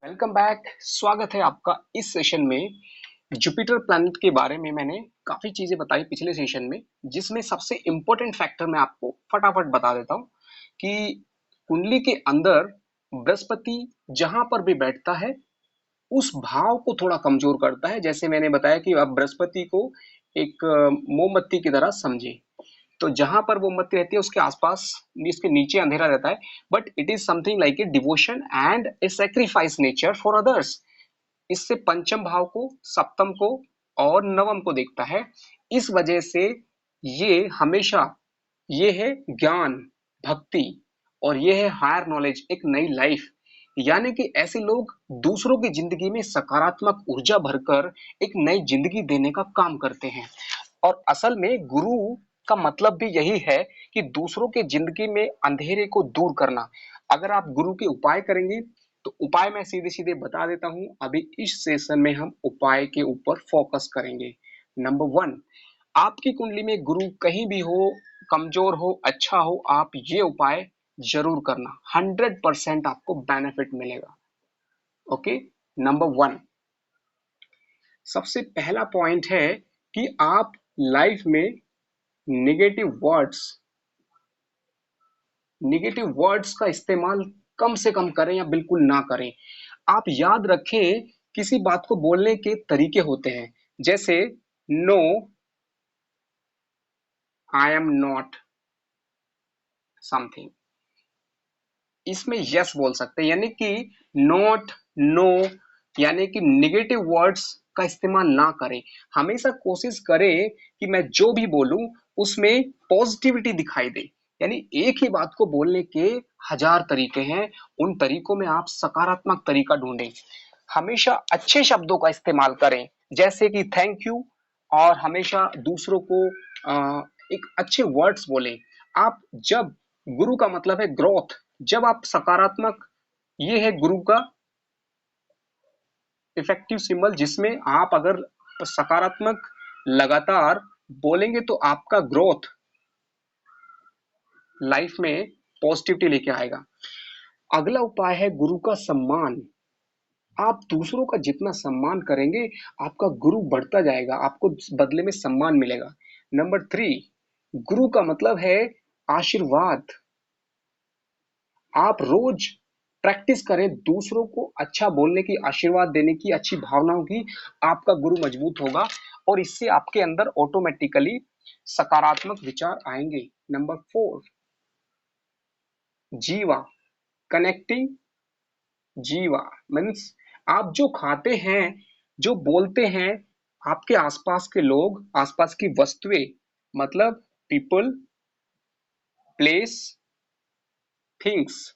Welcome back. स्वागत है आपका इस सेशन में। जुपिटर प्लैनेट के बारे में मैंने काफी चीजें बताई पिछले सेशन में, जिसमें सबसे इंपॉर्टेंट फैक्टर मैं आपको फटाफट बता देता हूं कि कुंडली के अंदर बृहस्पति जहां पर भी बैठता है उस भाव को थोड़ा कमजोर करता है। जैसे मैंने बताया कि आप बृहस्पति को एक मोमबत्ती की तरह समझे, तो जहां पर वो मोमबत्ती रहती है उसके आसपास इसके नीचे अंधेरा रहता है, but it is something like a devotion and a sacrifice nature for others. इससे पंचम भाव को, सप्तम को और नवम को देखता है। इस वजह से ये हमेशा ये है ज्ञान, भक्ति, और ये है हायर नॉलेज, एक नई लाइफ। यानी कि ऐसे लोग दूसरों की जिंदगी में सकारात्मक ऊर्जा भरकर एक नई जिंदगी देने का काम करते हैं। और असल में गुरु का मतलब भी यही है कि दूसरों के जिंदगी में अंधेरे को दूर करना। अगर आप गुरु के उपाय करेंगे तो उपाय मैं सीधे सीधे बता देता हूं। अभी इस सेशन में हम उपाय के ऊपर फोकस करेंगे। नंबर वन, आपकी कुंडली में गुरु कहीं भी हो, कमजोर हो, अच्छा हो, आप ये उपाय जरूर करना। 100% आपको बेनिफिट मिलेगा। ओके। नंबर वन, सबसे पहला पॉइंट है कि आप लाइफ में निगेटिव वर्ड्स का इस्तेमाल कम से कम करें या बिल्कुल ना करें। आप याद रखें, किसी बात को बोलने के तरीके होते हैं, जैसे no, I am not something, इसमें यस बोल सकते हैं। यानी कि नॉट, नो, यानी कि निगेटिव वर्ड्स का इस्तेमाल ना करें। हमेशा कोशिश करें कि मैं जो भी बोलूं उसमें पॉजिटिविटी दिखाई दे। यानी एक ही बात को बोलने के 1000 तरीके हैं, उन तरीकों में आप सकारात्मक तरीका ढूंढें। हमेशा अच्छे शब्दों का इस्तेमाल करें, जैसे कि थैंक यू, और हमेशा दूसरों को एक अच्छे वर्ड्स बोलें। आप जब, गुरु का मतलब है ग्रोथ, जब आप सकारात्मक, ये है गुरु का इफेक्टिव सिंबल, जिसमें आप अगर सकारात्मक लगातार बोलेंगे तो आपका ग्रोथ लाइफ में पॉजिटिविटी लेके आएगा। अगला उपाय है गुरु का सम्मान। आप दूसरों का जितना सम्मान करेंगे आपका गुरु बढ़ता जाएगा, आपको बदले में सम्मान मिलेगा। नंबर थ्री, गुरु का मतलब है आशीर्वाद। आप रोज प्रैक्टिस करें दूसरों को अच्छा बोलने की, आशीर्वाद देने की, अच्छी भावनाओं की। आपका गुरु मजबूत होगा और इससे आपके अंदर ऑटोमेटिकली सकारात्मक विचार आएंगे। नंबर फोर, जीवा, कनेक्टिंग जीवा मीन्स आप जो खाते हैं, जो बोलते हैं, आपके आसपास के लोग, आसपास की वस्तुएं, मतलब पीपल, प्लेस, थिंग्स,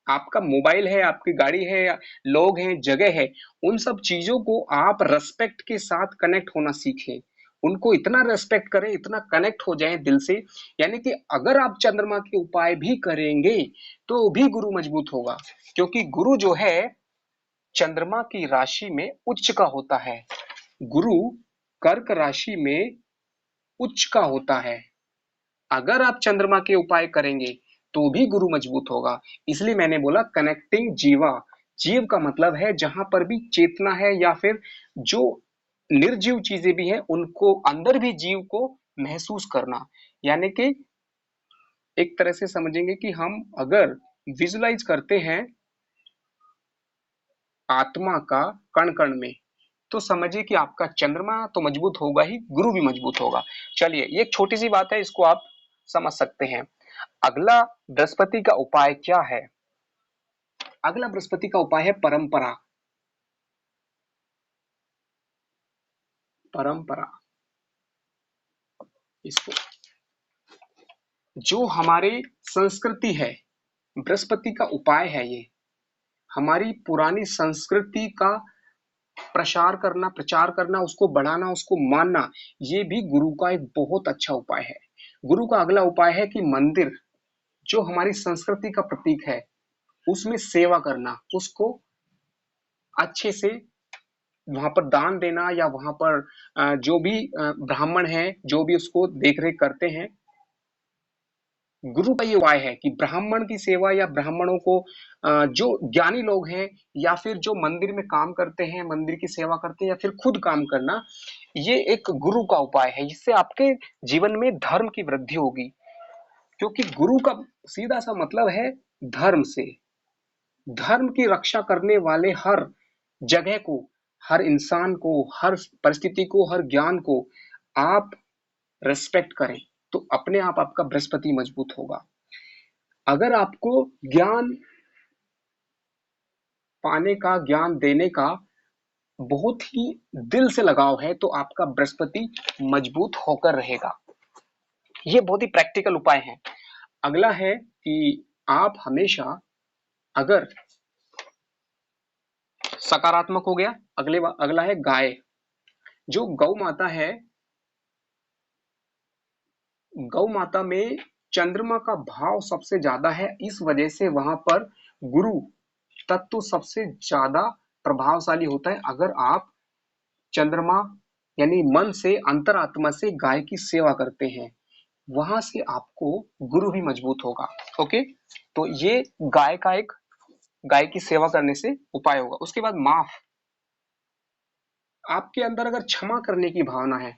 आपका मोबाइल है, आपकी गाड़ी है, लोग हैं, जगह है, उन सब चीजों को आप रेस्पेक्ट के साथ कनेक्ट होना सीखें। उनको इतना रेस्पेक्ट करें, इतना कनेक्ट हो जाएं दिल से। यानी कि अगर आप चंद्रमा के उपाय भी करेंगे तो भी गुरु मजबूत होगा, क्योंकि गुरु जो है चंद्रमा की राशि में उच्च का होता है। गुरु कर्क राशि में उच्च का होता है। अगर आप चंद्रमा के उपाय करेंगे तो भी गुरु मजबूत होगा। इसलिए मैंने बोला कनेक्टिंग जीवा। जीव का मतलब है जहां पर भी चेतना है या फिर जो निर्जीव चीजें भी हैं उनको, अंदर भी जीव को महसूस करना। यानी कि एक तरह से समझेंगे कि हम अगर विजुलाइज करते हैं आत्मा का कण कण में, तो समझिए कि आपका चंद्रमा तो मजबूत होगा ही, गुरु भी मजबूत होगा। चलिए, ये एक छोटी सी बात है, इसको आप समझ सकते हैं। अगला बृहस्पति का उपाय क्या है? अगला बृहस्पति का उपाय है परंपरा। परंपरा, इसको, जो हमारी संस्कृति है, बृहस्पति का उपाय है ये। हमारी पुरानी संस्कृति का प्रसार करना, प्रचार करना, उसको बढ़ाना, उसको मानना, ये भी गुरु का एक बहुत अच्छा उपाय है। गुरु का अगला उपाय है कि मंदिर, जो हमारी संस्कृति का प्रतीक है, उसमें सेवा करना, उसको अच्छे से वहां पर दान देना, या वहां पर जो भी ब्राह्मण है, जो भी उसको देख रेख करते हैं, गुरु का ये उपाय है कि ब्राह्मण की सेवा या ब्राह्मणों को जो ज्ञानी लोग हैं या फिर जो मंदिर में काम करते हैं, मंदिर की सेवा करते हैं या फिर खुद काम करना, ये एक गुरु का उपाय है। इससे आपके जीवन में धर्म की वृद्धि होगी, क्योंकि गुरु का सीधा सा मतलब है धर्म से। धर्म की रक्षा करने वाले हर जगह को, हर इंसान को, हर परिस्थिति को, हर ज्ञान को आप रेस्पेक्ट करें, तो अपने आप आपका बृहस्पति मजबूत होगा। अगर आपको ज्ञान पाने का, ज्ञान देने का बहुत ही दिल से लगाव है, तो आपका बृहस्पति मजबूत होकर रहेगा। ये बहुत ही प्रैक्टिकल उपाय है। अगला है कि आप हमेशा, अगर सकारात्मक हो गया, अगला है गाय। जो गौ माता है, गौ माता में चंद्रमा का भाव सबसे ज्यादा है, इस वजह से वहां पर गुरु तत्व सबसे ज्यादा प्रभावशाली होता है। अगर आप चंद्रमा यानी मन से, अंतरात्मा से गाय की सेवा करते हैं, वहां से आपको गुरु भी मजबूत होगा। ओके, तो ये गाय का एक, गाय की सेवा करने से उपाय होगा। उसके बाद माफ, आपके अंदर अगर क्षमा करने की भावना है,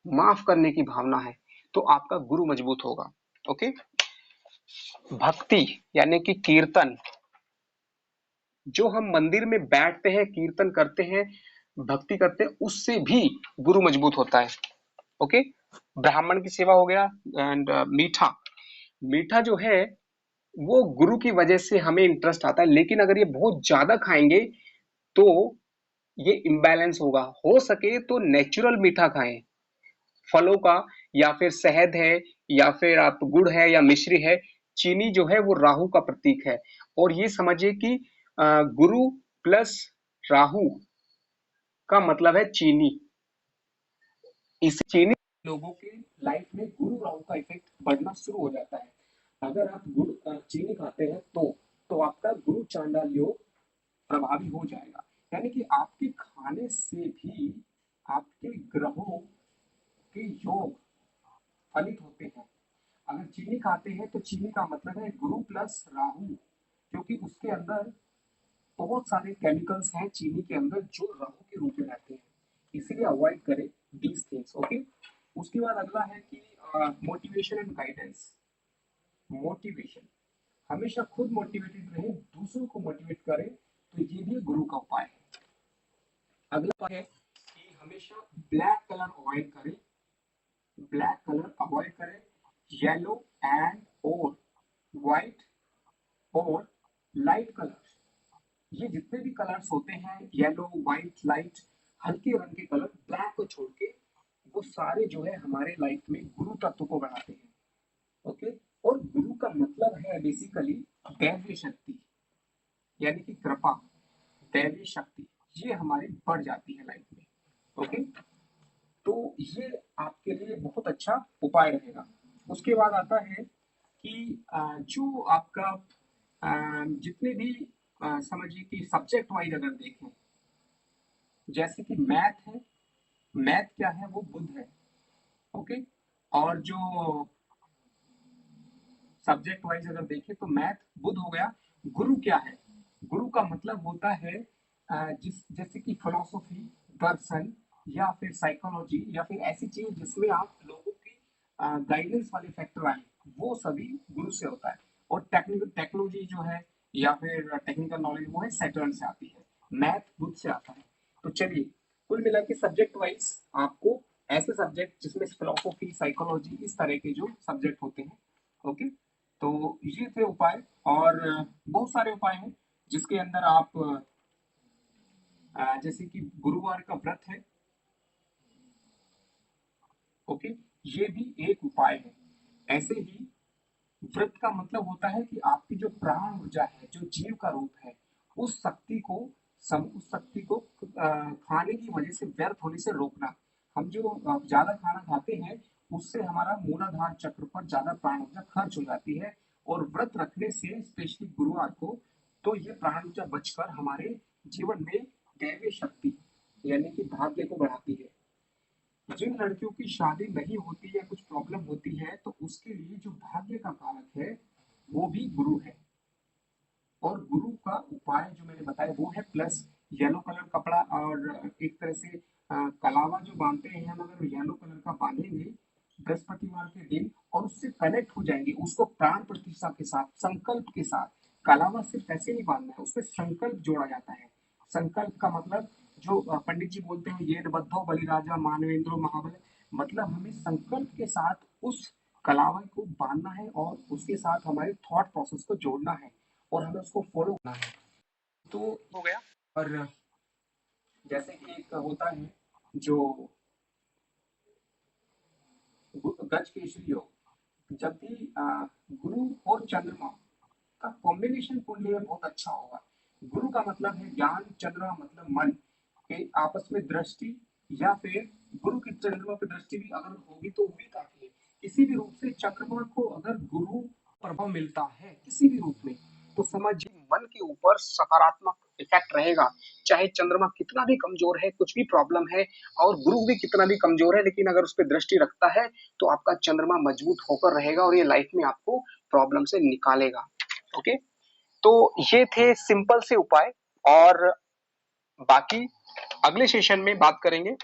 माफ करने की भावना है, तो आपका गुरु मजबूत होगा। ओके, भक्ति यानी कि कीर्तन, जो हम मंदिर में बैठते हैं, कीर्तन करते हैं, भक्ति करते हैं, उससे भी गुरु मजबूत होता है। ओके, ब्राह्मण की सेवा हो गया। एंड मीठा, मीठा जो है वो गुरु की वजह से हमें इंटरेस्ट आता है, लेकिन अगर ये बहुत ज्यादा खाएंगे तो ये इम्बैलेंस होगा। हो सके तो नेचुरल मीठा खाएं, फलों का, या फिर शहद है, या फिर आप गुड़ है या मिश्री है। चीनी जो है वो राहु का प्रतीक है, और ये समझिए कि गुरु प्लस राहु का मतलब है चीनी। इस चीनी लोगों के लाइफ में गुरु राहु का इफेक्ट बढ़ना शुरू हो जाता है। अगर आप चीनी खाते हैं तो आपका गुरु चांडाल योग प्रभावी हो जाएगा। यानी कि आपके खाने से भी आपके ग्रहों के योग फलित होते हैं। अगर चीनी खाते हैं तो चीनी का मतलब है गुरु प्लस राहु, क्योंकि उसके अंदर बहुत सारे केमिकल्स हैं चीनी के अंदर जो राहु के रूप में रहते हैं, इसलिए अवॉइड करें दीज थिंग्स। ओके, उसके बाद अगला है कि मोटिवेशन एंड गाइडेंस। मोटिवेशन, हमेशा खुद मोटिवेटेड रहे, दूसरों को मोटिवेट करें, तो ये भी गुरु का उपाय है। अगला है कि हमेशा ब्लैक कलर अवॉइड करें, ब्लैक कलर अवॉइड करें, येलो एंड और व्हाइट और लाइट कलर, ये जितने भी कलर्स होते हैं, येलो, व्हाइट, लाइट, हल्के रंग के कलर, ब्लैक को छोड़ के, वो सारे जो है हमारे लाइफ में गुरु तत्व को बढ़ाते हैं। ओके, और गुरु का मतलब है बेसिकली दैवीय शक्ति, यानी कि कृपा, दैवीय शक्ति, ये हमारी बढ़ जाती है लाइफ में। ओके, तो ये आपके लिए बहुत अच्छा उपाय रहेगा। उसके बाद आता है कि जो आपका जितने भी समझिए कि सब्जेक्ट वाइज अगर देखें, जैसे कि मैथ है, मैथ क्या है, वो बुध है। ओके, और जो सब्जेक्ट वाइज अगर देखें तो मैथ बुध हो गया। गुरु क्या है, गुरु का मतलब होता है जिस जैसे कि फिलोसफी, दर्शन, या फिर साइकोलॉजी, या फिर ऐसी चीज जिसमें आप लोगों की गाइडेंस वाले फैक्टर आए, वो सभी गुरु से होता है। और टेक्निकल टेक्नोलॉजी जो है या फिर टेक्निकल नॉलेज, वो है सैटर्न से आती है, मैथ बुध से आता है। तो चलिए, कुल मिला के सब्जेक्ट वाइज आपको ऐसे सब्जेक्ट जिसमें फिलोसफी, साइकोलॉजी, इस तरह के जो सब्जेक्ट होते हैं। ओके, तो ये थे उपाय, और बहुत सारे उपाय हैं जिसके अंदर आप जैसे कि गुरुवार का व्रत है। ओके, ये भी एक उपाय है। ऐसे ही व्रत का मतलब होता है कि आपकी जो प्राण ऊर्जा है, जो जीव का रूप है, उस शक्ति को उस शक्ति को खाने की वजह से व्यर्थ होने से रोकना। हम जो ज्यादा खाना खाते हैं, उससे हमारा मूलाधार चक्र पर ज्यादा प्राण ऊर्जा खर्च हो जाती है, और व्रत रखने से स्पेशली गुरुवार को, तो ये प्राण ऊर्जा बचकर हमारे जीवन में दैवीय शक्ति यानी कि भाग्य को बढ़ाती है। जिन लड़कियों की शादी नहीं होती या कुछ प्रॉब्लम होती है तो उसके लिए जो भाग्य का कारक है वो भी गुरु है। और गुरु का उपाय जो मैंने बताया वो है प्लस येलो कलर कपड़ा, और एक तरह से कलावा जो बांधते हैं हम, अगर येलो कलर का बांधेंगे बृहस्पतिवार के दिन और उससे कनेक्ट हो जाएंगे, उसको प्राण प्रतिष्ठा के साथ, संकल्प के साथ। कलावा सिर्फ ऐसे नहीं बांधना है, उसमें संकल्प जोड़ा जाता है। संकल्प का मतलब जो पंडित जी बोलते हैं ये बद्धो बलिराजा मानवेंद्रो महाबल, मतलब हमें संकल्प के साथ उस कलावा को बांधना है और उसके साथ हमारे थॉट प्रोसेस को जोड़ना है और हमें उसको फॉलो करना है। तो हो गया। और जैसे कि एक होता है जो गज केसरी योग, जब भी गुरु और चंद्रमा का कॉम्बिनेशन कुंडली में बहुत अच्छा होगा। गुरु का मतलब है ज्ञान, चंद्रमा मतलब मन के आपस में दृष्टि, या फिर गुरु की चंद्रमा की दृष्टि भी अगर होगी तो वो भी काफी है। किसी भी रूप से चंद्रमा को अगर गुरु प्रभाव मिलता है किसी भी रूप में, तो समझ मन के ऊपर सकारात्मक इफेक्ट रहेगा। चाहे चंद्रमा कितना भी कमजोर है, कुछ भी प्रॉब्लम है, और गुरु भी कितना भी कमजोर है, लेकिन अगर उस पर दृष्टि रखता है तो आपका चंद्रमा मजबूत होकर रहेगा और ये लाइफ में आपको प्रॉब्लम से निकालेगा। ओके, तो ये थे सिंपल से उपाय, और बाकी अगले सेशन में बात करेंगे।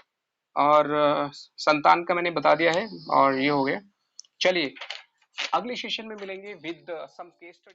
और संतान का मैंने बता दिया है, और ये हो गया। चलिए, अगले सेशन में मिलेंगे विद सम केस स्टडी।